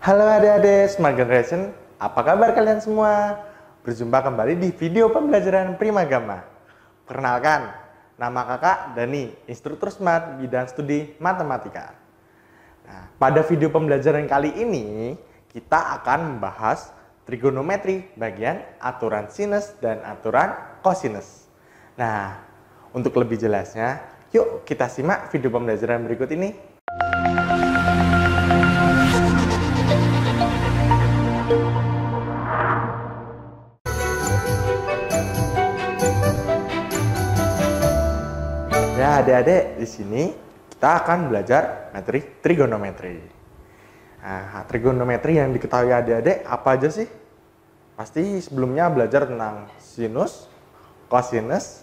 Halo adik-adik Smart Generation, apa kabar kalian semua? Berjumpa kembali di video pembelajaran Primagama. Perkenalkan, nama kakak Dani, instruktur Smart bidang studi matematika. Nah, pada video pembelajaran kali ini, kita akan membahas trigonometri bagian aturan sinus dan aturan kosinus. Nah, untuk lebih jelasnya, yuk kita simak video pembelajaran berikut ini. Ya, adik-adik, di sini kita akan belajar materi trigonometri. Nah, trigonometri yang diketahui adik-adik apa aja sih? Pasti sebelumnya belajar tentang sinus, kosinus,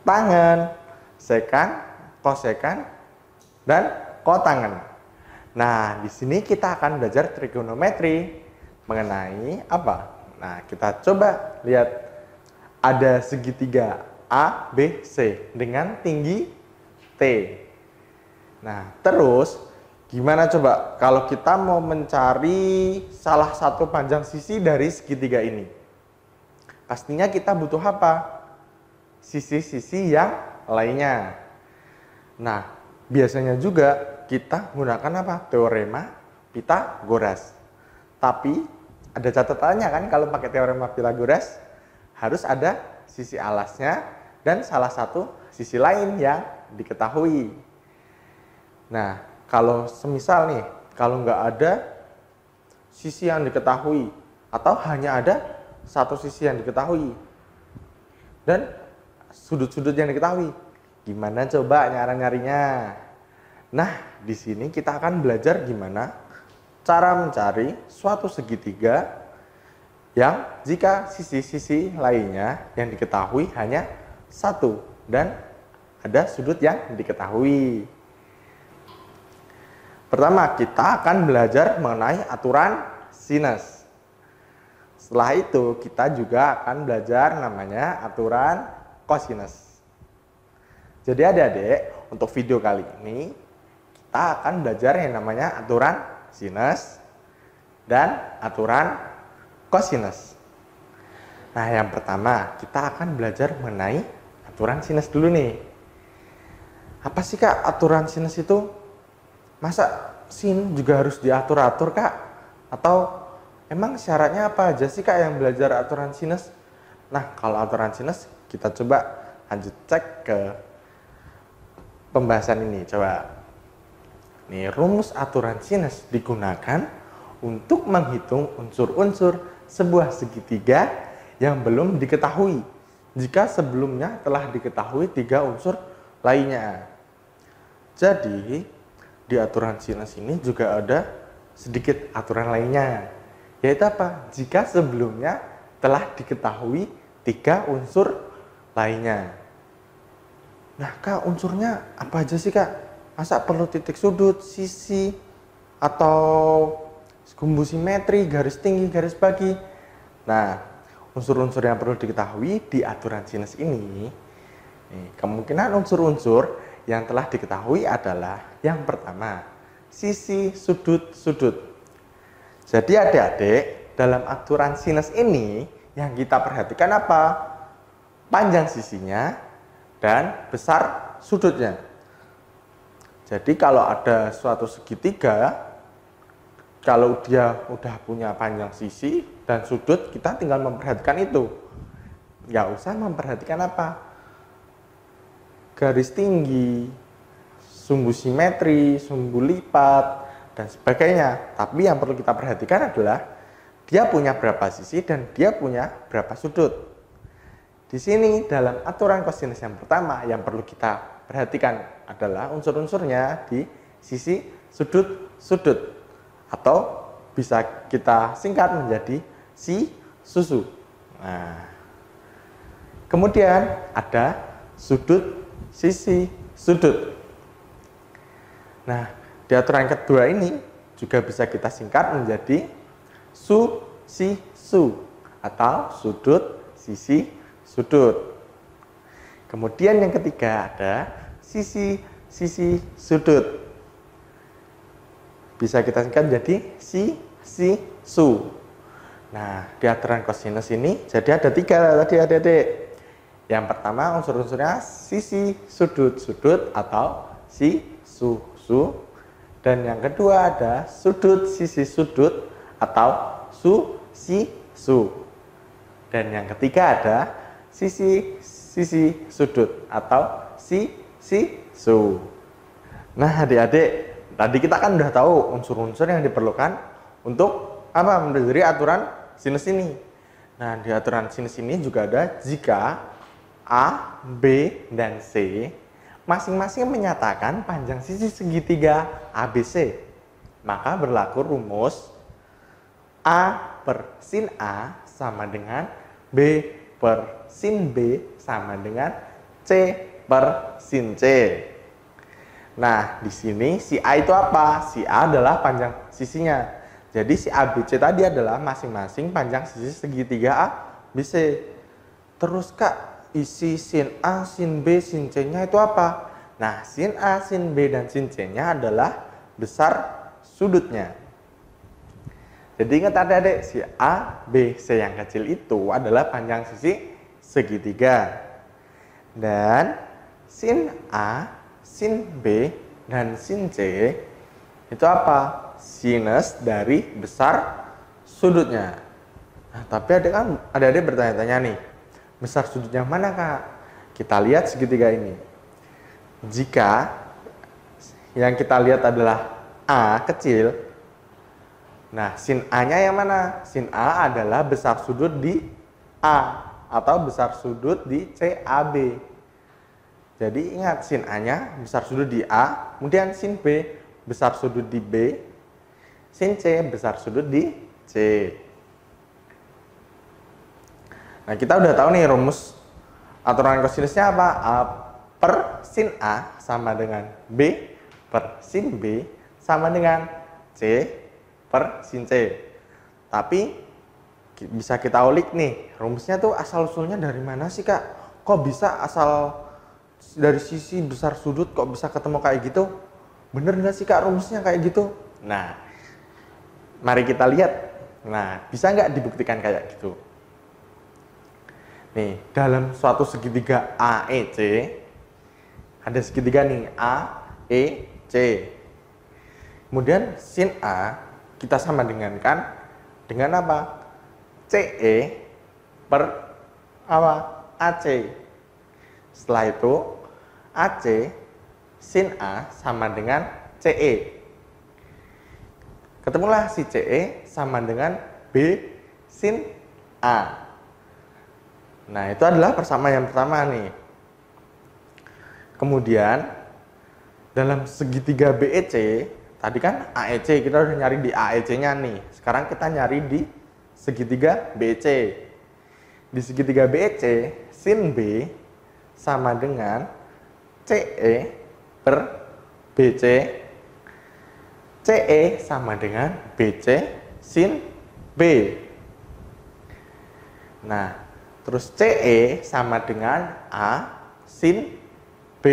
tangen, sekan, kosekan, dan kotangen. Nah, di sini kita akan belajar trigonometri mengenai apa? Nah, kita coba lihat, ada segitiga A, B, C dengan tinggi T. Nah, terus gimana coba kalau kita mau mencari salah satu panjang sisi dari segitiga ini? Pastinya kita butuh apa? Sisi-sisi yang lainnya. Nah, biasanya juga kita gunakan apa? Teorema Pitagoras. Tapi ada catatannya kan, kalau pakai teorema Pitagoras harus ada sisi alasnya dan salah satu sisi lain yang diketahui. Nah, kalau semisal nih, kalau nggak ada sisi yang diketahui atau hanya ada satu sisi yang diketahui dan sudut-sudut yang diketahui, gimana coba nyari-nyarinya? Nah, di sini kita akan belajar gimana cara mencari suatu segitiga yang jika sisi-sisi lainnya yang diketahui hanya satu dan ada sudut yang diketahui. Pertama, kita akan belajar mengenai aturan sinus. Setelah itu, kita juga akan belajar namanya aturan kosinus. Jadi adik-adik, untuk video kali ini kita akan belajar yang namanya aturan sinus dan aturan kosinus. Nah, yang pertama kita akan belajar mengenai aturan sinus dulu nih. Apa sih Kak aturan sinus itu? Masa sin juga harus diatur-atur Kak? Atau emang syaratnya apa aja sih Kak yang belajar aturan sinus? Nah, kalau aturan sinus kita coba lanjut cek ke pembahasan ini. Coba. Nih, rumus aturan sinus digunakan untuk menghitung unsur-unsur sebuah segitiga yang belum diketahui jika sebelumnya telah diketahui tiga unsur lainnya. Jadi di aturan sinus ini juga ada sedikit aturan lainnya, yaitu apa? Jika sebelumnya telah diketahui tiga unsur lainnya. Nah Kak, unsurnya apa aja sih Kak? Masa perlu titik sudut, sisi, atau gumbu simetri, garis tinggi, garis bagi? Nah, unsur-unsur yang perlu diketahui di aturan sinus ini, kemungkinan unsur-unsur yang telah diketahui adalah yang pertama, sisi, sudut, sudut. Jadi adik-adik, dalam aturan sinus ini yang kita perhatikan apa? Panjang sisinya dan besar sudutnya. Jadi kalau ada suatu segitiga, kalau dia udah punya panjang sisi dan sudut, kita tinggal memperhatikan itu. Nggak usah memperhatikan apa? Garis tinggi, sumbu simetri, sumbu lipat, dan sebagainya. Tapi yang perlu kita perhatikan adalah dia punya berapa sisi dan dia punya berapa sudut. Di sini dalam aturan kosinus yang pertama yang perlu kita perhatikan adalah unsur-unsurnya di sisi, sudut, sudut. Atau bisa kita singkat menjadi si susu. Nah, kemudian ada sudut, sisi, sudut. Nah, di aturan kedua ini juga bisa kita singkat menjadi su, si, su. Atau sudut, sisi, sudut. Kemudian yang ketiga ada sisi, sisi, sudut. Bisa kita singkat jadi si, si, su. Nah, di aturan kosinus ini jadi ada 3 tadi adik-adik. Yang pertama unsur-unsurnya sisi, sudut atau si, su. Dan yang kedua ada sudut, sisi, sudut atau su, si, su. Dan yang ketiga ada sisi, sudut atau si, su. Nah, adik-adik, tadi kita kan udah tahu unsur-unsur yang diperlukan untuk apa? Mempelajari aturan sinus ini. Nah, di aturan sinus ini juga ada jika A, B, dan C masing-masing menyatakan panjang sisi segitiga ABC, maka berlaku rumus A per sin A sama dengan B per sin B sama dengan C per sin C. Nah, di sini si A itu apa? Si A adalah panjang sisinya. Jadi si ABC tadi adalah masing-masing panjang sisi segitiga ABC. Terus Kak, isi sin A, sin B, sin C-nya itu apa? Nah, sin A, sin B, dan sin C-nya adalah besar sudutnya. Jadi ingat adik-adik, si A, B, C yang kecil itu adalah panjang sisi segitiga. Dan sin A, sin B, dan sin C itu apa? Sinus dari besar sudutnya. Nah, tapi adik-adik bertanya-tanya nih, besar sudutnya mana Kak? Kita lihat segitiga ini. Jika yang kita lihat adalah A kecil, nah sin A-nya yang mana? Sin A adalah besar sudut di A atau besar sudut di CAB. Jadi ingat, sin A-nya besar sudut di A, kemudian sin B besar sudut di B, sin C besar sudut di C. Nah, kita udah tahu nih rumus aturan kosinusnya apa? A per sin A sama dengan B per sin B sama dengan C per sin C. Tapi bisa kita ulik nih, rumusnya tuh asal-usulnya dari mana sih Kak? Kok bisa asal dari sisi besar sudut kok bisa ketemu kayak gitu? Bener nggak sih Kak rumusnya kayak gitu? Nah, mari kita lihat. Nah, bisa nggak dibuktikan kayak gitu? Nih, dalam suatu segitiga AEC, ada segitiga nih, AEC. Kemudian sin A kita sama dengan apa? CE per apa? AC. Setelah itu, AC sin A sama dengan CE. Ketemulah si CE sama dengan B sin A. Nah, itu adalah persamaan yang pertama nih. Kemudian dalam segitiga BEC, tadi kan AEC, kita udah nyari di AEC-nya nih. Sekarang kita nyari di segitiga BEC. Di segitiga BEC, sin B sama dengan CE per BC. CE sama dengan BC sin B. Nah, terus CE sama dengan A sin B.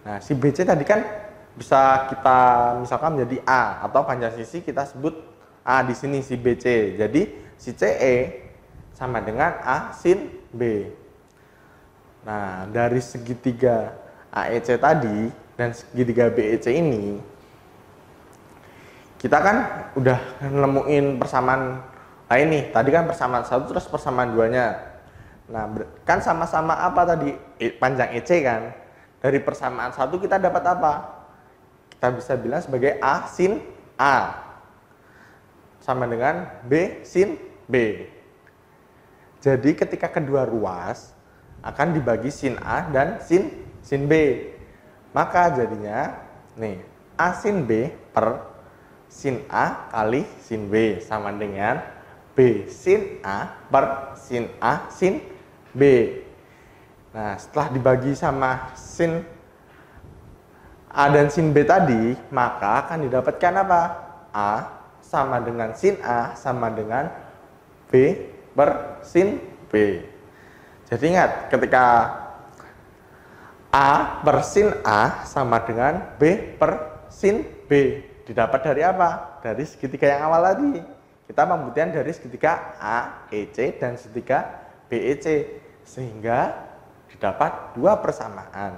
Nah, si BC tadi kan bisa kita misalkan menjadi A atau panjang sisi kita sebut A di sini si BC. Jadi si CE sama dengan A sin B. Nah, dari segitiga AEC tadi dan segitiga BEC ini kita kan udah nemuin persamaan lain nih. Tadi kan persamaan 1 terus persamaan 2-nya. Nah, kan sama-sama apa tadi? Panjang EC kan. Dari persamaan 1 kita dapat apa? Kita bisa bilang sebagai A sin A sama dengan B sin B. Jadi ketika kedua ruas akan dibagi sin A dan sin B. Maka jadinya nih A sin B per sin A kali sin B sama dengan B sin A per sin A sin B. Nah, setelah dibagi sama sin A dan sin B tadi, maka akan didapatkan apa? A sama dengan sin A sama dengan B per sin B. Jadi ingat, ketika A per sin A sama dengan B per sin B. didapat dari apa? Dari segitiga yang awal tadi. Kita pembuktian dari segitiga AEC dan segitiga BEC, sehingga didapat dua persamaan.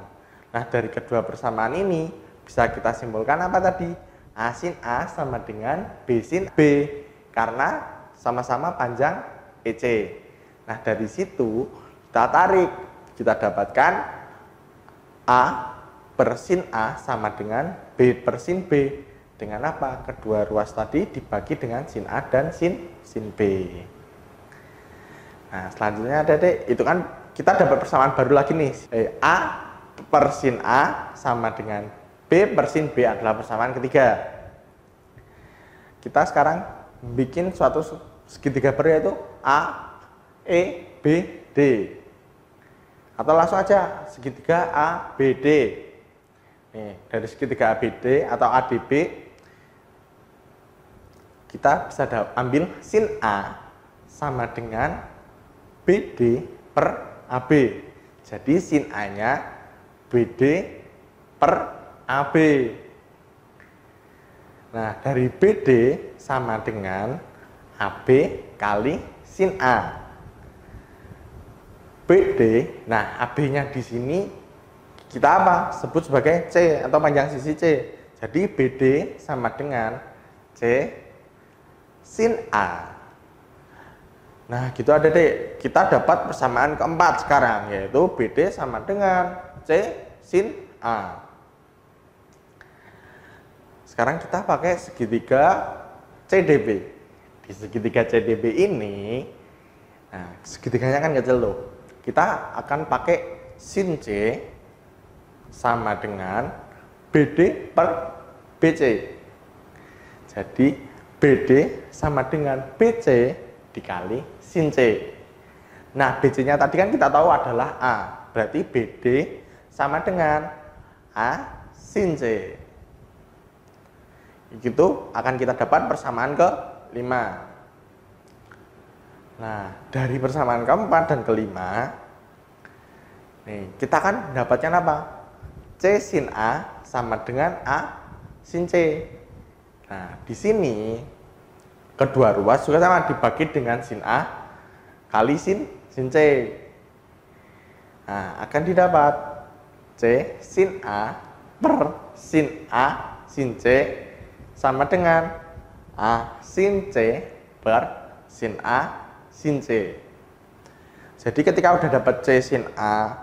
Nah, dari kedua persamaan ini bisa kita simpulkan apa tadi? A sin A sama dengan B sin B, karena sama-sama panjang EC. Nah, dari situ kita tarik, kita dapatkan A per sin A sama dengan B per sin B. Dengan apa? Kedua ruas tadi dibagi dengan sin A dan sin B. Nah, selanjutnya Adik-adik, itu kan kita dapat persamaan baru lagi nih. A per sin A sama dengan B per sin B adalah persamaan ketiga. Kita sekarang bikin suatu segitiga baru, yaitu A, E, B, D. Atau langsung aja segitiga A, B, D. Nih, dari segitiga ABD atau ADB, kita bisa ambil sin A sama dengan BD per AB. Jadi sin A-nya BD per AB. Nah, dari BD sama dengan AB kali sin A. BD, nah AB-nya di sini kita apa? Sebut sebagai C atau panjang sisi C. Jadi BD sama dengan C sin A. Nah, gitu Adik-adik. Kita dapat persamaan keempat sekarang, yaitu BD sama dengan C sin A. Sekarang kita pakai segitiga CDB. Di segitiga CDB ini, nah, segitiganya kan kecil loh. Kita akan pakai sin C sama dengan BD per BC. Jadi BD sama dengan BC dikali sin C. Nah, BC-nya tadi kan kita tahu adalah A. Berarti BD sama dengan A sin C. Itu akan kita dapat persamaan ke-5. Nah, dari persamaan keempat dan kelima, nih, kita kan dapatkan apa? C sin A sama dengan A sin C. Nah, di sini kedua ruas juga sama, dibagi dengan sin A kali sin C. Nah, akan didapat C sin A per sin A sin C sama dengan A sin C per sin A sin C. Jadi ketika udah dapat C sin A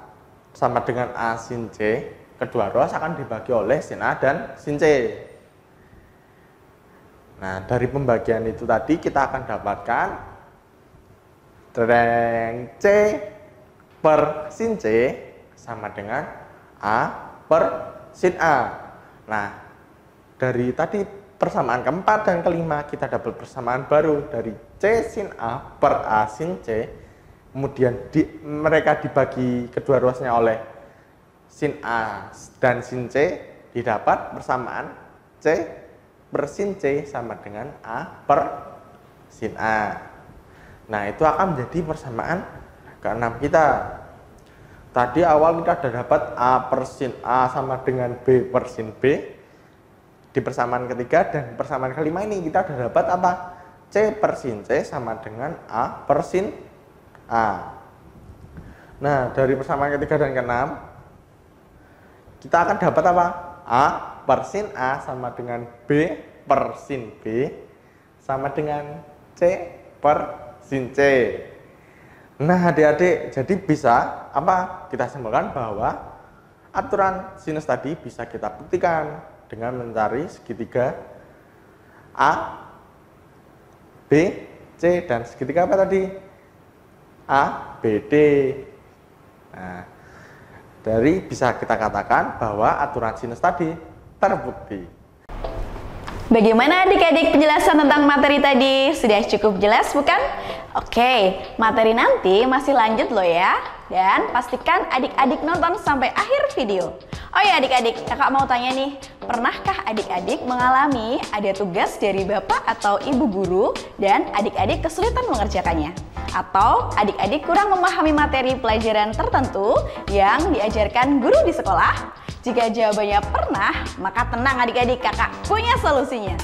sama dengan A sin C, kedua ruas akan dibagi oleh sin A dan sin C. Nah, dari pembagian itu tadi kita akan dapatkan C per sin C sama dengan A per sin A. Nah, dari tadi persamaan keempat dan kelima kita dapat persamaan baru dari C sin A per A sin C. Kemudian mereka dibagi kedua ruasnya oleh sin A dan sin C, didapat persamaan C per sin C sama dengan A per sin A. Nah, itu akan menjadi persamaan ke-6 kita. Tadi awal kita sudah dapat A per sin A sama dengan B per sin B. Di persamaan ketiga dan persamaan kelima ini kita sudah dapat apa? C per sin C sama dengan A per sin A. Nah, dari persamaan ketiga dan ke-6 kita akan dapat apa? A per sin A sama dengan B per sin B sama dengan C per sin C. Nah, adik-adik, jadi bisa apa? Kita simpulkan bahwa aturan sinus tadi bisa kita buktikan dengan mencari segitiga A, B, C, dan segitiga apa tadi? A, B, D. Nah, dari bisa kita katakan bahwa aturan sinus tadi terbukti. Bagaimana adik-adik penjelasan tentang materi tadi? Sudah cukup jelas bukan? Oke, materi nanti masih lanjut loh ya. Dan pastikan adik-adik nonton sampai akhir video. Oh ya adik-adik, kakak mau tanya nih, pernahkah adik-adik mengalami ada tugas dari bapak atau ibu guru dan adik-adik kesulitan mengerjakannya? Atau adik-adik kurang memahami materi pelajaran tertentu yang diajarkan guru di sekolah? Jika jawabannya pernah, maka tenang adik-adik, kakak punya solusinya.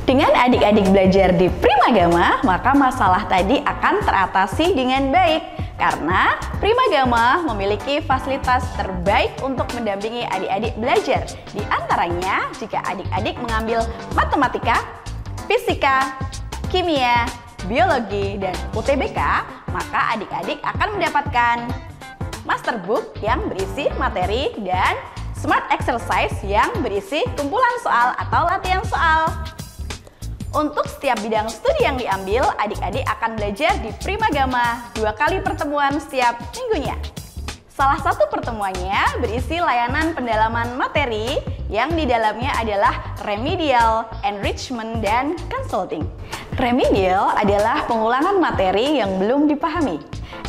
Dengan adik-adik belajar di Primagama, maka masalah tadi akan teratasi dengan baik. Karena Primagama memiliki fasilitas terbaik untuk mendampingi adik-adik belajar. Di antaranya, jika adik-adik mengambil matematika, fisika, kimia, biologi, dan UTBK, maka adik-adik akan mendapatkan masterbook yang berisi materi dan smart exercise yang berisi kumpulan soal atau latihan soal. Untuk setiap bidang studi yang diambil, adik-adik akan belajar di Primagama 2 kali pertemuan setiap minggunya. Salah satu pertemuannya berisi layanan pendalaman materi yang di dalamnya adalah remedial, enrichment, dan consulting. Remedial adalah pengulangan materi yang belum dipahami.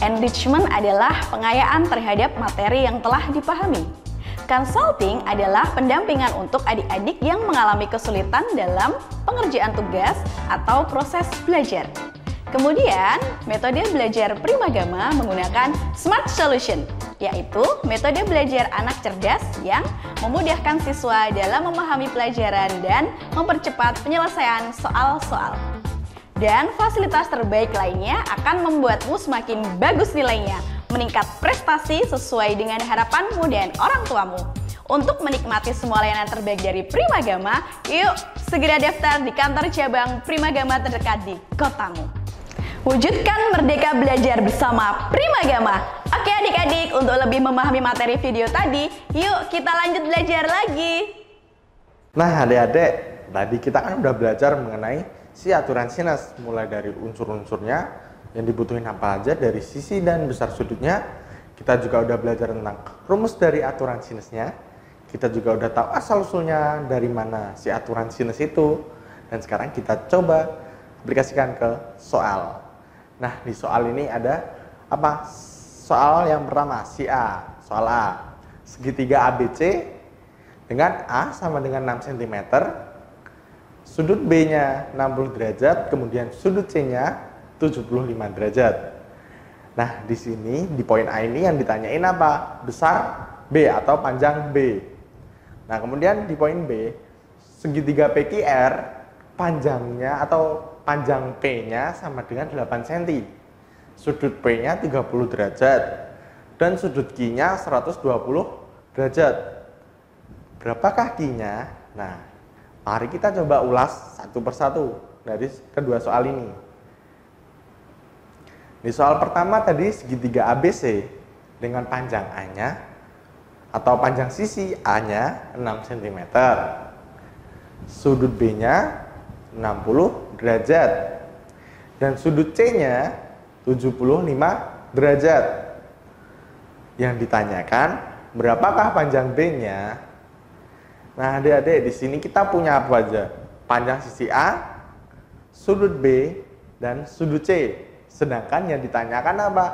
Enrichment adalah pengayaan terhadap materi yang telah dipahami. Consulting adalah pendampingan untuk adik-adik yang mengalami kesulitan dalam pengerjaan tugas atau proses belajar. Kemudian, metode belajar Primagama menggunakan Smart Solution, yaitu metode belajar anak cerdas yang memudahkan siswa dalam memahami pelajaran dan mempercepat penyelesaian soal-soal. Dan fasilitas terbaik lainnya akan membuatmu semakin bagus nilainya, meningkat prestasi sesuai dengan harapanmu dan orang tuamu. Untuk menikmati semua layanan terbaik dari Primagama, yuk segera daftar di kantor cabang Primagama terdekat di kotamu. Wujudkan merdeka belajar bersama Primagama. Oke adik-adik, untuk lebih memahami materi video tadi, yuk kita lanjut belajar lagi. Nah adik-adik, tadi kita kan udah belajar mengenai si aturan sinus, mulai dari unsur-unsurnya, yang dibutuhin apa aja, dari sisi dan besar sudutnya. Kita juga udah belajar tentang rumus dari aturan sinusnya. Kita juga udah tahu asal-usulnya dari mana si aturan sinus itu. Dan sekarang kita coba aplikasikan ke soal. Nah, di soal ini ada apa? Soal yang pertama, si A. Soal A. Segitiga ABC dengan A sama dengan 6 cm. Sudut B-nya 60 derajat, kemudian sudut C-nya 75 derajat. Nah, di sini di poin A ini yang ditanyain apa? Besar B atau panjang B. Nah, kemudian di poin B, segitiga PQR panjangnya atau panjang P-nya sama dengan 8 cm. Sudut P-nya 30 derajat dan sudut Q-nya 120 derajat. Berapakah Q-nya? Nah, mari kita coba ulas satu persatu dari kedua soal ini. Di soal pertama tadi segitiga ABC dengan panjang A-nya atau panjang sisi A-nya 6 cm. Sudut B-nya 60 derajat dan sudut C-nya 75 derajat. Yang ditanyakan berapakah panjang B-nya? Nah, adik-adik, di sini kita punya apa aja? Panjang sisi A, sudut B, dan sudut C. Sedangkan yang ditanyakan apa?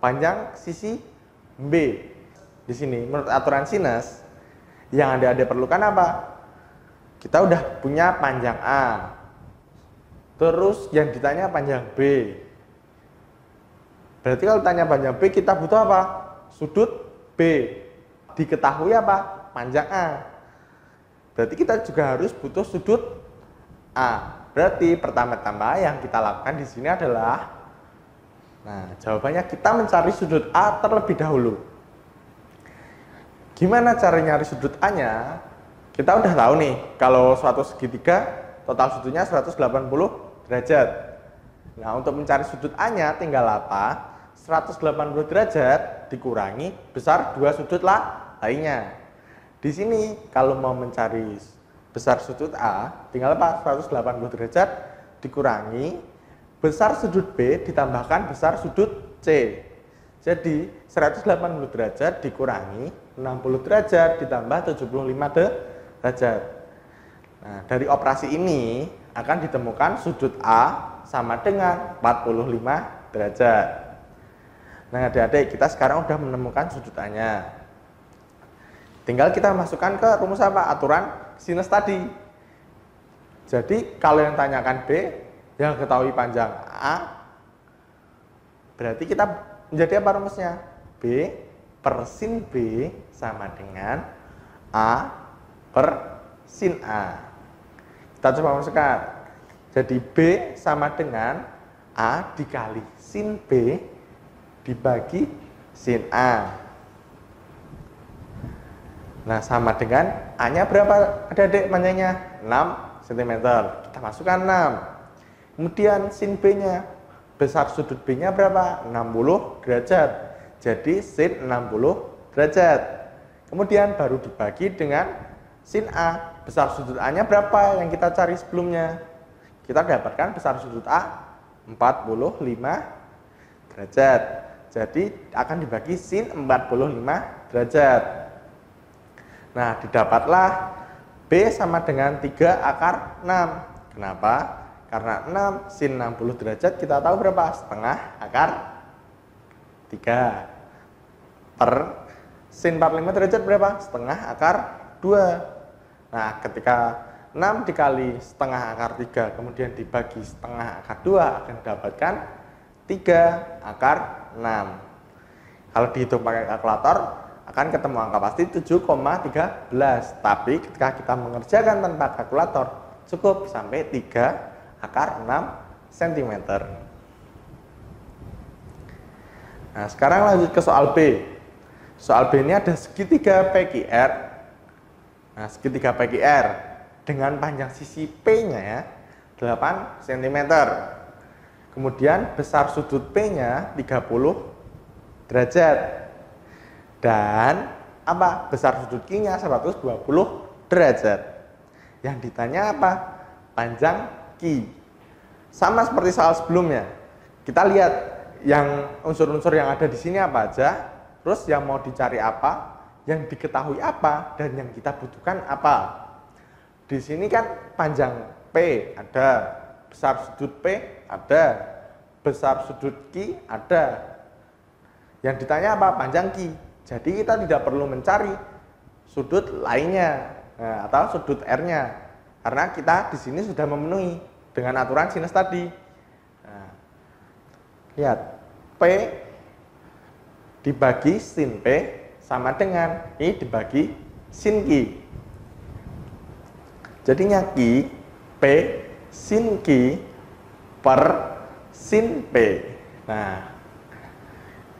Panjang sisi B. Di sini menurut aturan sinus yang adik-adik perlukan apa? Kita udah punya panjang A. Terus yang ditanya panjang B. Berarti kalau tanya panjang B kita butuh apa? Sudut B. Diketahui apa? Panjang A. Berarti kita juga harus butuh sudut A. Berarti pertama-tama yang kita lakukan di sini adalah, nah, jawabannya kita mencari sudut A terlebih dahulu. Gimana cara nyari sudut A-nya? Kita udah tahu nih, kalau suatu segitiga total sudutnya 180 derajat. Nah, untuk mencari sudut A-nya tinggal apa? 180 derajat dikurangi besar dua sudut lainnya. Di sini kalau mau mencari besar sudut A, tinggal apa? 180 derajat dikurangi besar sudut B ditambahkan besar sudut C. Jadi 180 derajat dikurangi 60 derajat ditambah 75 derajat. Nah, dari operasi ini akan ditemukan sudut A sama dengan 45 derajat. Nah, adik-adik, kita sekarang udah menemukan sudut A-nya. Tinggal kita masukkan ke rumus apa? Aturan sinus tadi. Jadi kalau yang tanyakan B, yang ketahui panjang A, Berarti kita menjadi apa rumusnya? B per sin B sama dengan A per sin A. Kita coba masukkan. Jadi B sama dengan A dikali sin B dibagi sin A. Nah, sama dengan A-nya berapa adik-adik panjangnya? 6 cm. Kita masukkan 6. Kemudian sin B-nya, besar sudut B-nya berapa? 60 derajat. Jadi sin 60 derajat. Kemudian baru dibagi dengan sin A. Besar sudut A-nya berapa yang kita cari sebelumnya? Kita dapatkan besar sudut A 45 derajat. Jadi akan dibagi sin 45 derajat. Nah, didapatlah B sama dengan 3 akar 6. Kenapa? Karena 6 sin 60 derajat kita tahu berapa? Setengah akar 3. Per sin 45 derajat berapa? Setengah akar 2. Nah, ketika 6 dikali setengah akar 3 kemudian dibagi setengah akar 2 akan mendapatkan 3 akar 6. Kalau dihitung pakai kalkulator akan ketemu angka pasti 7,13. Tapi ketika kita mengerjakan tanpa kalkulator cukup sampai 3 akar 6 cm. Nah, sekarang lanjut ke soal B. Soal B ini ada segitiga PQR. Nah, segitiga PQR dengan panjang sisi P-nya ya 8 cm. Kemudian besar sudut P-nya 30 derajat. Dan apa? Besar sudut Q-nya 120 derajat. Yang ditanya apa? Panjang Q. Sama seperti soal sebelumnya. Kita lihat yang unsur-unsur yang ada di sini apa aja, terus yang mau dicari apa, yang diketahui apa, dan yang kita butuhkan apa. Di sini kan panjang P ada, besar sudut P ada, besar sudut Q ada. Yang ditanya apa? Panjang Q. Jadi kita tidak perlu mencari sudut lainnya, nah, atau sudut R-nya, karena kita di sini sudah memenuhi dengan aturan sinus tadi. Nah, lihat, P dibagi sin P sama dengan I dibagi sin Q. Jadinya Q P sin Q per sin P. Nah,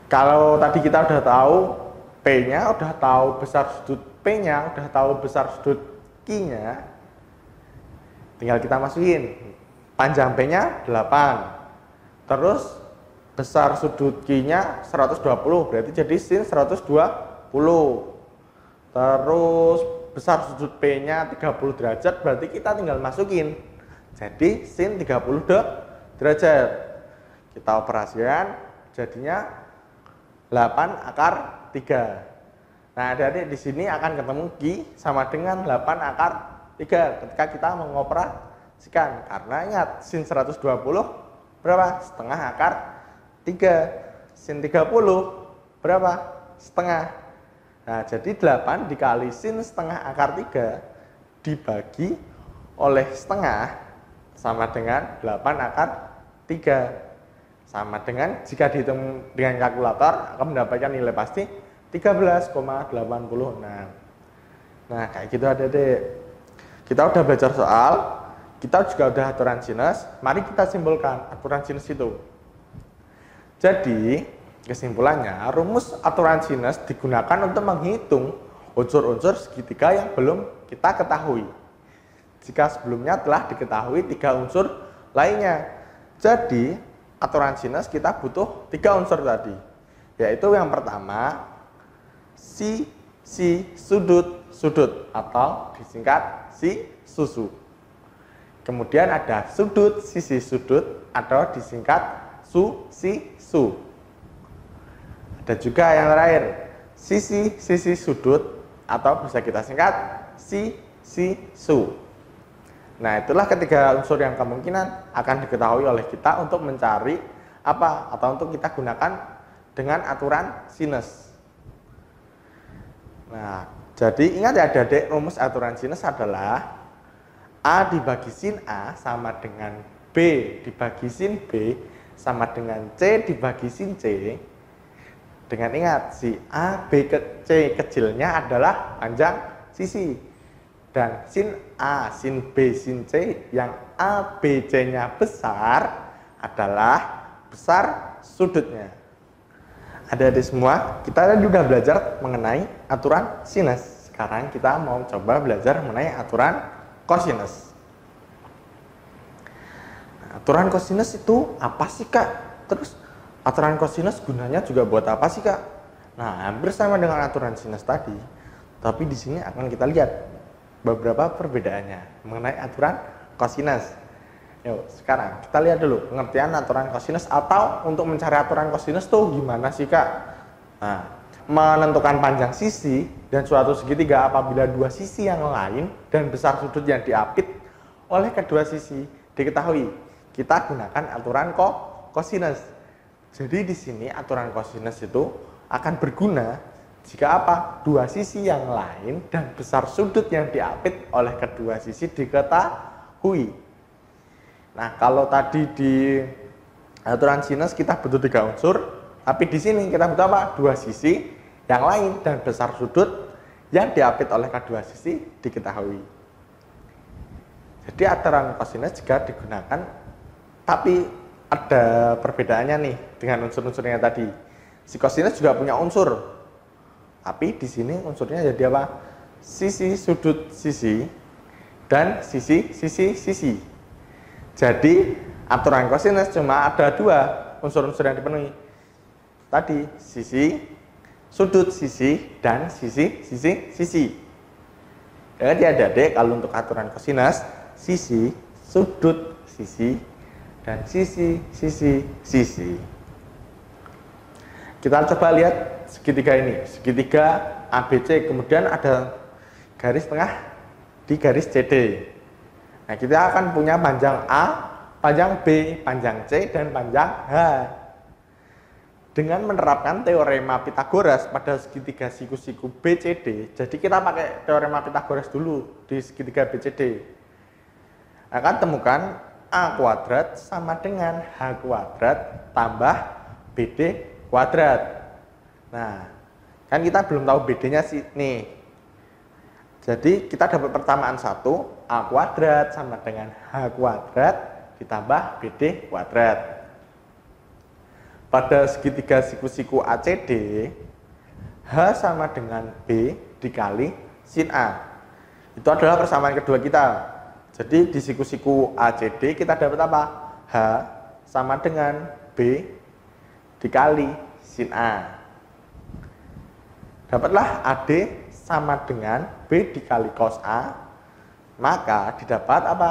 kalau tadi kita udah tahu P-nya, udah tahu besar sudut P-nya, udah tahu besar sudut Q-nya, tinggal kita masukin. Panjang P-nya 8. Terus besar sudut Q-nya 120, berarti jadi sin 120. Terus besar sudut P-nya 30 derajat, berarti kita tinggal masukin. Jadi sin 30 derajat. Kita operasikan, jadinya 8 akar 3. Nah, dari di sini akan ketemu Q sama dengan 8 akar 3 ketika kita mengoperasikan. Karena ingat, sin 120 berapa? Setengah akar 3. Sin 30 berapa? Setengah. Nah, jadi 8 dikali sin setengah akar 3 dibagi oleh setengah sama dengan 8 akar 3. Sama dengan jika dihitung dengan kalkulator akan mendapatkan nilai pasti 13,86. Nah, kayak gitu adik-adik. Kita udah belajar soal, kita juga udah aturan sinus. Mari kita simpulkan aturan sinus itu. Jadi, kesimpulannya, rumus aturan sinus digunakan untuk menghitung unsur-unsur segitiga yang belum kita ketahui. Jika sebelumnya telah diketahui 3 unsur lainnya. Jadi, aturan sinus kita butuh 3 unsur tadi, yaitu yang pertama si sudut atau disingkat si susu. Kemudian ada sudut sisi sudut atau disingkat si su. Ada juga yang terakhir sisi sudut atau bisa kita singkat si su. Nah, itulah ketiga unsur yang kemungkinan akan diketahui oleh kita untuk mencari apa atau untuk kita gunakan dengan aturan sinus. Nah, jadi ingat ya adik-adik, rumus aturan sinus adalah A dibagi sin A sama dengan B dibagi sin B sama dengan C dibagi sin C. Dengan ingat, si A, B, C kecilnya adalah panjang sisi. Dan sin A, sin B, sin C yang A, B, C-nya besar adalah besar sudutnya. Adik-adik semua, kita juga belajar mengenai aturan sinus. Sekarang kita mau coba belajar mengenai aturan kosinus. Nah, aturan kosinus itu apa sih, Kak? Terus aturan kosinus gunanya juga buat apa sih, Kak? Nah, hampir sama dengan aturan sinus tadi, tapi di sini akan kita lihat beberapa perbedaannya mengenai aturan kosinus. Yuk, sekarang kita lihat dulu pengertian aturan kosinus, atau untuk mencari aturan kosinus tuh gimana sih, Kak? Nah, menentukan panjang sisi dan suatu segitiga apabila dua sisi yang lain dan besar sudut yang diapit oleh kedua sisi diketahui. Kita gunakan aturan kosinus. Jadi di sini aturan kosinus itu akan berguna jika apa? Dua sisi yang lain dan besar sudut yang diapit oleh kedua sisi diketahui. Nah, kalau tadi di aturan sinus kita butuh 3 unsur, tapi di sini kita butuh apa? Dua sisi yang lain dan besar sudut yang diapit oleh kedua sisi diketahui. Jadi aturan kosinus juga digunakan, tapi ada perbedaannya nih dengan unsur-unsurnya tadi. Si kosinus juga punya unsur, tapi di sini unsurnya jadi apa? Sisi, sudut, sisi, dan sisi. Jadi aturan kosinus cuma ada 2 unsur-unsur yang dipenuhi. Tadi sisi, sudut, sisi, dan sisi. Jadi adik-adik, kalau untuk aturan kosinus, sisi, sudut, sisi, dan sisi. Kita coba lihat segitiga ini, segitiga ABC, kemudian ada garis tengah di garis CD. Nah, kita akan punya panjang A, panjang B, panjang C, dan panjang H. Dengan menerapkan teorema Pythagoras pada segitiga siku-siku BCD, jadi kita pakai teorema Pythagoras dulu di segitiga BCD. Akan temukan A kuadrat sama dengan H kuadrat tambah BD kuadrat. Nah, kan kita belum tahu BD-nya sih nih. Jadi kita dapat persamaan 1, A kuadrat sama dengan H kuadrat ditambah BD kuadrat. Pada segitiga siku-siku ACD, H sama dengan B dikali sin A. Itu adalah persamaan kedua kita. Jadi di siku-siku ACD kita dapat apa? H sama dengan B dikali sin A. Dapatlah AD sama dengan B dikali cos A. Maka didapat apa?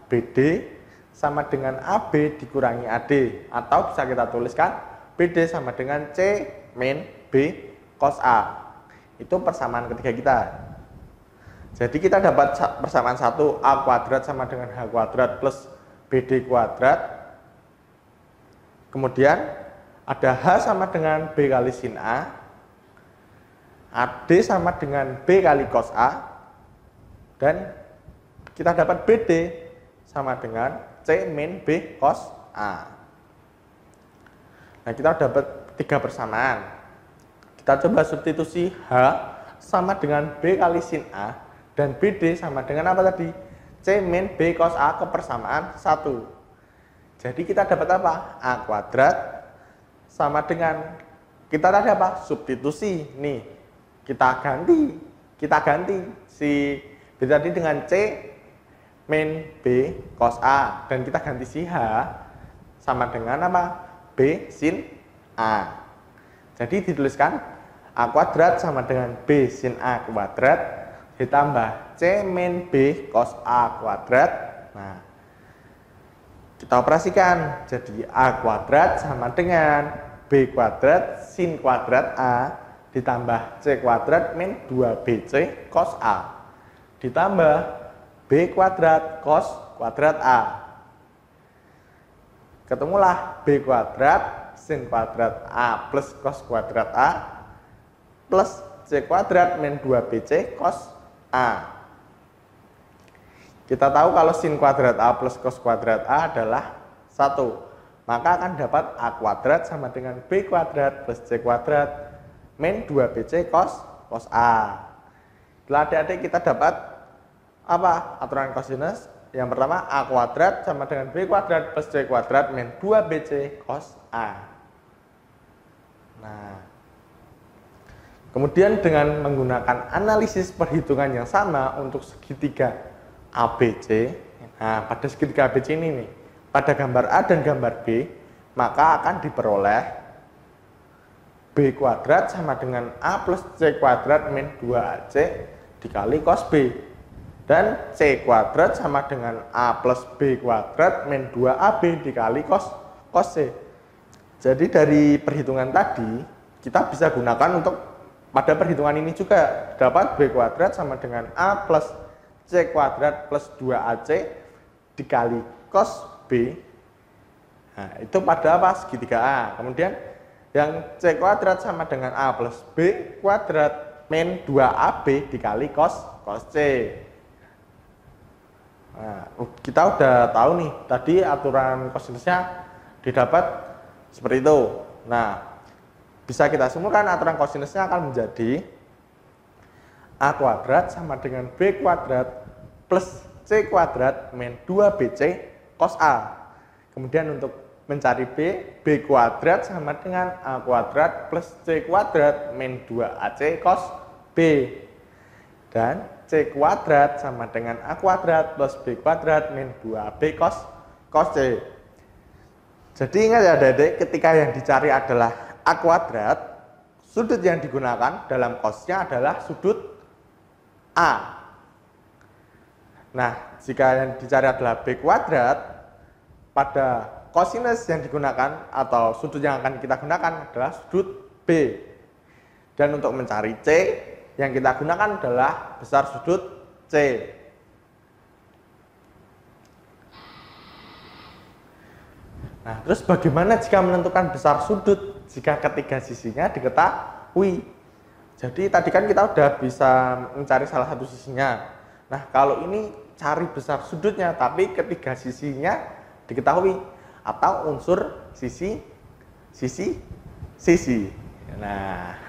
BD sama dengan AB dikurangi AD. Atau bisa kita tuliskan BD sama dengan C min B cos A. Itu persamaan ketiga kita. Jadi kita dapat persamaan 1, A kuadrat sama dengan H kuadrat plus BD kuadrat. Kemudian ada H sama dengan B kali sin A, AD sama dengan B kali cos A, dan kita dapat BD sama dengan C min B cos A. Nah, kita dapat 3 persamaan. Kita coba substitusi H sama dengan B kali sin A, dan BD sama dengan apa tadi? C min B cos A ke persamaan 1. Jadi kita dapat apa? A kuadrat sama dengan, kita tadi apa? Substitusi. Nih, kita ganti si B tadi dengan C min B cos A, dan kita ganti si H sama dengan apa? B sin A. Jadi dituliskan A kuadrat sama dengan B sin A kuadrat ditambah C min B cos A kuadrat. Nah, kita operasikan. Jadi A kuadrat sama dengan B kuadrat sin kuadrat A ditambah C kuadrat min 2BC cos A ditambah B kuadrat cos kuadrat A. Ketemulah B kuadrat sin kuadrat A plus cos kuadrat A plus C kuadrat min 2BC cos A. Kita tahu kalau sin kuadrat A plus cos kuadrat A adalah 1. maka akan dapat A kuadrat sama dengan B kuadrat plus C kuadrat min 2BC cos A. Setelah adik-adik kita dapat apa? Aturan kosinus. Yang pertama A kuadrat sama dengan B kuadrat plus C kuadrat min 2BC cos A. Nah, kemudian dengan menggunakan analisis perhitungan yang sama untuk segitiga ABC. Nah, pada segitiga ABC ini nih, pada gambar A dan gambar B, maka akan diperoleh B kuadrat sama dengan A plus C kuadrat min 2AC dikali cos B. Dan C kuadrat sama dengan A plus B kuadrat min 2AB dikali cos C. Jadi dari perhitungan tadi, kita bisa gunakan untuk pada perhitungan ini juga. Dapat B kuadrat sama dengan A plus C kuadrat plus 2AC dikali cos B. Nah, itu pada apa? Segitiga A. Kemudian yang C kuadrat sama dengan A plus B kuadrat min 2AB dikali cos C. Nah, kita udah tahu nih, tadi aturan kosinusnya didapat seperti itu. Nah, bisa kita simpulkan aturan kosinusnya akan menjadi A kuadrat sama dengan B kuadrat plus C kuadrat min 2BC cos A. Kemudian untuk mencari B kuadrat sama dengan A kuadrat plus C kuadrat min 2AC cos B. Dan C kuadrat sama dengan A kuadrat plus B kuadrat min 2AB cos C. Jadi ingat ya adik-adik, ketika yang dicari adalah A kuadrat, sudut yang digunakan dalam cosnya adalah sudut A. Nah, jika yang dicari adalah B kuadrat, pada kosinus yang digunakan atau sudut yang akan kita gunakan adalah sudut B. Dan untuk mencari C, yang kita gunakan adalah besar sudut C. Nah, terus bagaimana jika menentukan besar sudut jika ketiga sisinya diketahui? Jadi tadi kan kita udah bisa mencari salah satu sisinya. Nah, kalau ini cari besar sudutnya tapi ketiga sisinya diketahui atau unsur sisi. Nah,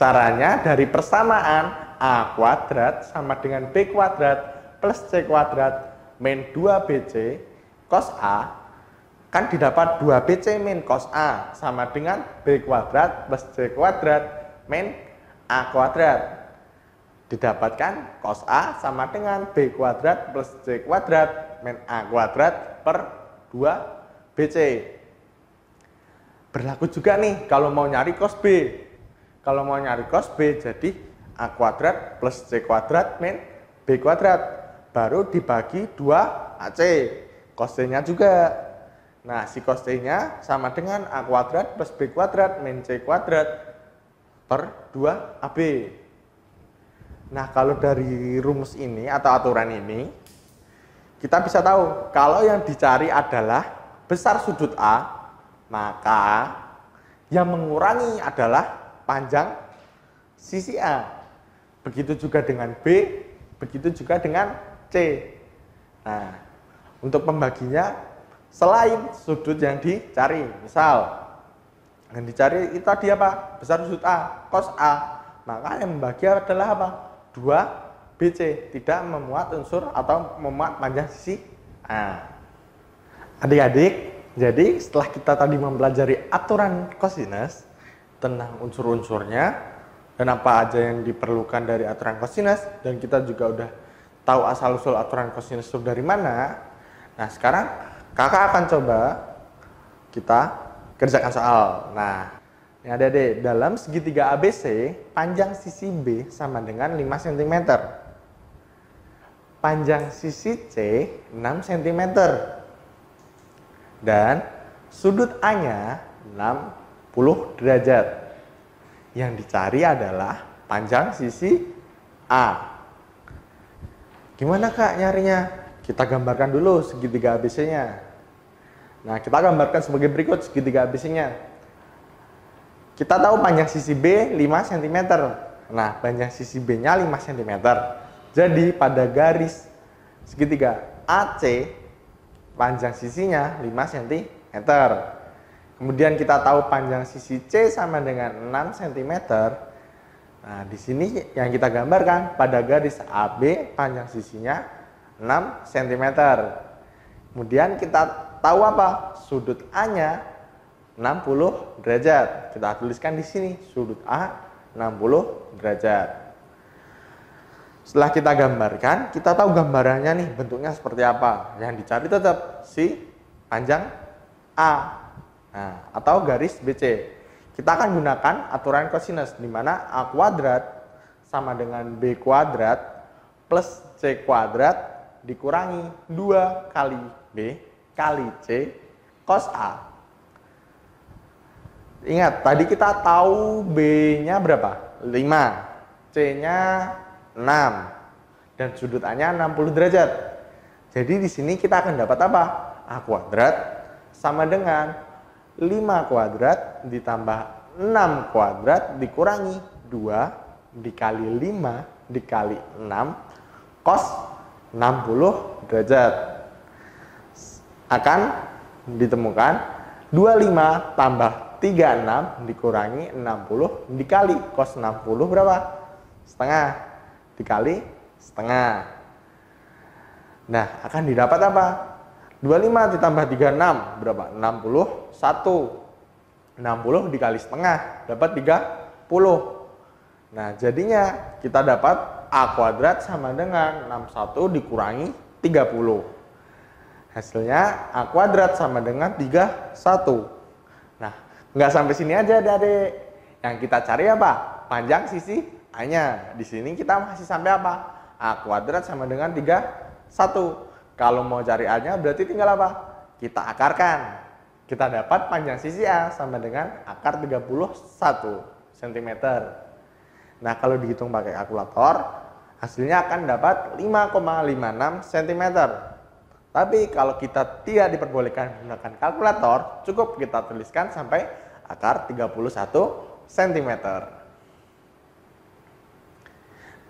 caranya dari persamaan A kuadrat sama dengan B kuadrat plus C kuadrat min 2BC cos A kan didapat 2BC min cos A sama dengan B kuadrat plus C kuadrat min A kuadrat. Didapatkan cos A sama dengan B kuadrat plus C kuadrat min A kuadrat per 2BC. Berlaku juga nih kalau mau nyari cos B. Kalau mau nyari cos B jadi A kuadrat plus C kuadrat min B kuadrat. Baru dibagi 2AC. Cos C-nya juga. Nah, si cos C-nya sama dengan A kuadrat plus B kuadrat min C kuadrat per 2AB. Nah, kalau dari rumus ini atau aturan ini, kita bisa tahu kalau yang dicari adalah besar sudut A, maka yang mengurangi adalah panjang sisi A. Begitu juga dengan B, begitu juga dengan C. Nah, untuk pembaginya selain sudut yang dicari, misal yang dicari itu tadi apa? Besar sudut A, cos A. Maka yang membagi adalah apa? 2BC, tidak memuat unsur atau memuat panjang sisi A. Adik-adik, jadi setelah kita tadi mempelajari aturan kosinus tentang unsur-unsurnya dan apa aja yang diperlukan dari aturan kosinus, dan kita juga udah tahu asal-usul aturan kosinus itu dari mana. Nah, sekarang kakak akan coba kita kerjakan soal. Nah, ini ada deh, dalam segitiga ABC, panjang sisi B sama dengan 5 cm. Panjang sisi C 6 cm. Dan sudut A-nya 60 derajat. Yang dicari adalah panjang sisi A. Gimana kak nyarinya? Kita gambarkan dulu segitiga ABC-nya. Nah, kita gambarkan sebagai berikut segitiga ABC-nya. Kita tahu panjang sisi B 5 cm. Nah, panjang sisi B-nya 5 cm. Jadi pada garis segitiga AC panjang sisinya 5 cm. Kemudian kita tahu panjang sisi C sama dengan 6 cm. Nah, di sini yang kita gambarkan pada garis AB panjang sisinya 6 cm. Kemudian kita tahu apa? Sudut A-nya 60 derajat. Kita tuliskan di sini sudut A 60 derajat. Setelah kita gambarkan, kita tahu gambarannya nih bentuknya seperti apa. Yang dicari tetap si panjang A. Nah, atau garis BC. Kita akan gunakan aturan kosinus di mana A kuadrat sama dengan B kuadrat plus C kuadrat dikurangi 2 kali B kali C cos A. Ingat, tadi kita tahu B-nya berapa? 5, C-nya 6, dan sudut A-nya 60 derajat. Jadi di sini kita akan dapat apa? A kuadrat sama dengan 5 kuadrat ditambah 6 kuadrat dikurangi 2 dikali 5 dikali 6 cos 60 derajat. Akan ditemukan 25 tambah 36 dikurangi 60 dikali cos 60 berapa? Setengah dikali setengah. Nah, akan didapat apa? 25 ditambah 36 berapa? 61. 60 dikali setengah dapat 30. Nah, jadinya kita dapat A kuadrat sama dengan 61 dikurangi 30. Hasilnya A kuadrat sama dengan 31. Nah, nggak sampai sini aja adik-adik. Yang kita cari apa? Panjang sisi A-nya. Di sini kita masih sampai apa? A kuadrat sama dengan 31. Kalau mau cari A-nya berarti tinggal apa? Kita akarkan. Kita dapat panjang sisi A sama dengan akar 31 cm. Nah, kalau dihitung pakai kalkulator, hasilnya akan dapat 5,56 cm. Tapi kalau kita tidak diperbolehkan menggunakan kalkulator, cukup kita tuliskan sampai akar 31 cm.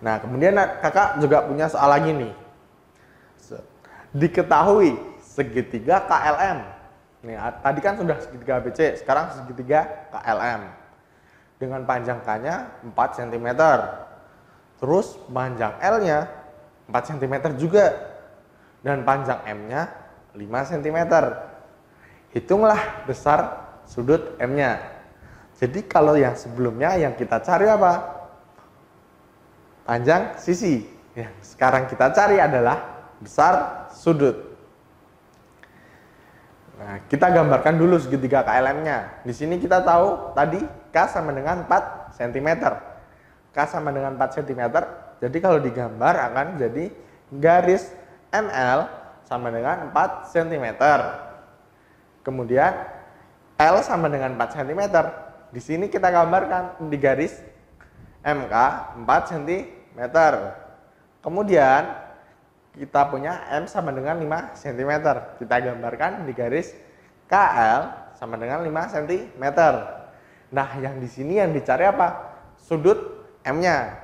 Nah, kemudian kakak juga punya soal lagi nih. Diketahui segitiga KLM. Nih, tadi kan sudah segitiga ABC, sekarang segitiga KLM. Dengan panjang K-nya 4 cm. Terus panjang L-nya 4 cm juga. Dan panjang M-nya 5 cm. Hitunglah besar sudut M-nya. Jadi kalau yang sebelumnya yang kita cari apa? Panjang sisi. Yang sekarang kita cari adalah besar sudut. Nah, kita gambarkan dulu segitiga KLM-nya. Di sini kita tahu tadi K sama dengan 4 cm. K sama dengan 4 cm. Jadi kalau digambar akan jadi garis ML sama dengan 4 cm. Kemudian L sama dengan 4 cm. Di sini kita gambarkan di garis MK 4 cm. Kemudian kita punya M sama dengan 5 cm. Kita gambarkan di garis KL sama dengan 5 cm. Nah, yang di sini yang dicari apa? Sudut M-nya.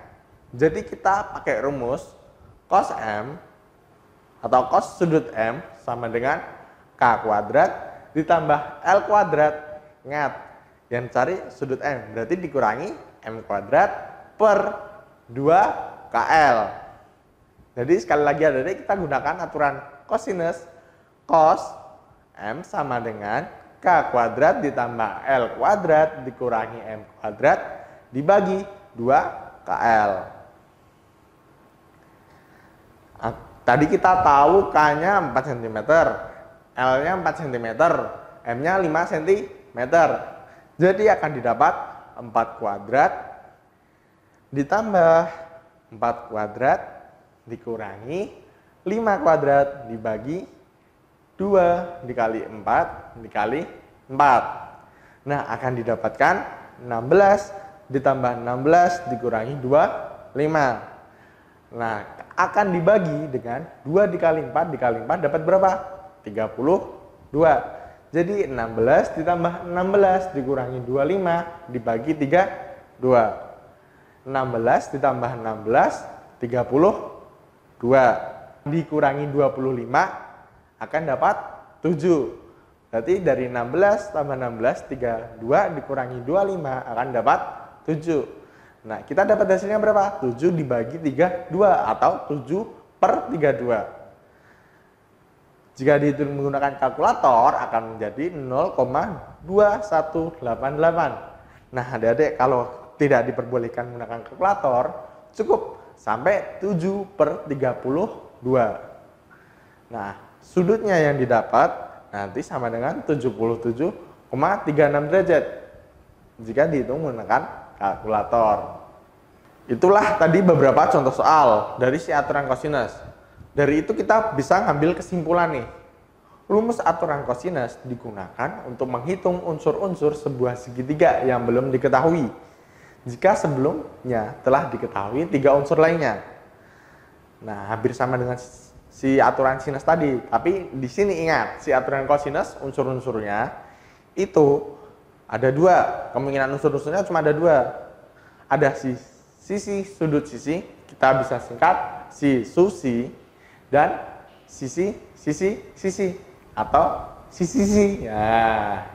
Jadi kita pakai rumus cos M atau cos sudut M sama dengan K kuadrat ditambah L kuadrat. Ingat, yang cari sudut M berarti dikurangi M kuadrat per 2KL. Jadi sekali lagi adik-adik kita gunakan aturan kosinus. Cos M sama dengan K kuadrat ditambah L kuadrat dikurangi M kuadrat dibagi 2KL. Nah, tadi kita tahu K-nya 4 cm, L-nya 4 cm, M-nya 5 cm. Jadi akan didapat 4 kuadrat ditambah 4 kuadrat dikurangi 5 kuadrat dibagi 2 dikali 4 dikali 4. Nah, akan didapatkan 16 ditambah 16 dikurangi 2, 5. Nah, akan dibagi dengan 2 dikali 4 dikali 4 dapat berapa? 32. Jadi 16 ditambah 16 dikurangi 25 dibagi 3, 2. 16 ditambah 16, 32. Dikurangi 25 akan dapat 7. Berarti dari 16 tambah 16, 32 dikurangi 25 akan dapat 7. Nah, kita dapat hasilnya berapa? 7 dibagi 32 atau 7 per 32. Jika dihitung menggunakan kalkulator akan menjadi 0,2188. Nah, adik-adik kalau tidak diperbolehkan menggunakan kalkulator, cukup sampai 7 per 32. Nah, sudutnya yang didapat nanti sama dengan 77,36 derajat jika dihitung menggunakan kalkulator. Itulah tadi beberapa contoh soal dari si aturan kosinus. Dari itu kita bisa ngambil kesimpulan nih. Rumus aturan kosinus digunakan untuk menghitung unsur-unsur sebuah segitiga yang belum diketahui jika sebelumnya telah diketahui 3 unsur lainnya. Nah, hampir sama dengan si aturan sinus tadi, tapi di sini ingat, si aturan kosinus unsur-unsurnya itu ada 2. Kemungkinan unsur-unsurnya cuma ada 2. Ada si sisi, sudut sisi, kita bisa singkat si susi, dan sisi atau sisi. Ya.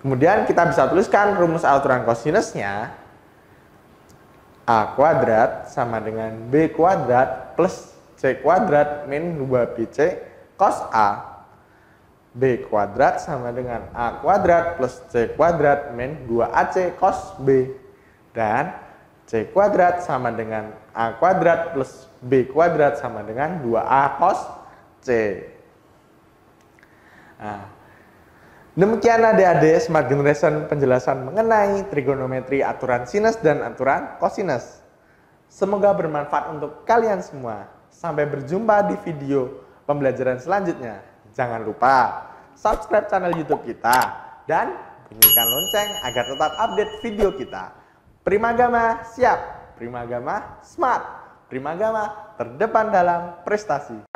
Kemudian kita bisa tuliskan rumus aturan kosinusnya. A kuadrat sama dengan B kuadrat plus C kuadrat min 2BC cos A. B kuadrat sama dengan A kuadrat plus C kuadrat min 2AC cos B. Dan C kuadrat sama dengan A kuadrat plus B kuadrat sama dengan 2A cos C. Nah, demikian adik-adik Smart Generation penjelasan mengenai trigonometri aturan sinus dan aturan kosinus. Semoga bermanfaat untuk kalian semua. Sampai berjumpa di video pembelajaran selanjutnya. Jangan lupa subscribe channel YouTube kita dan bunyikan lonceng agar tetap update video kita. Primagama siap, Primagama smart, Primagama terdepan dalam prestasi.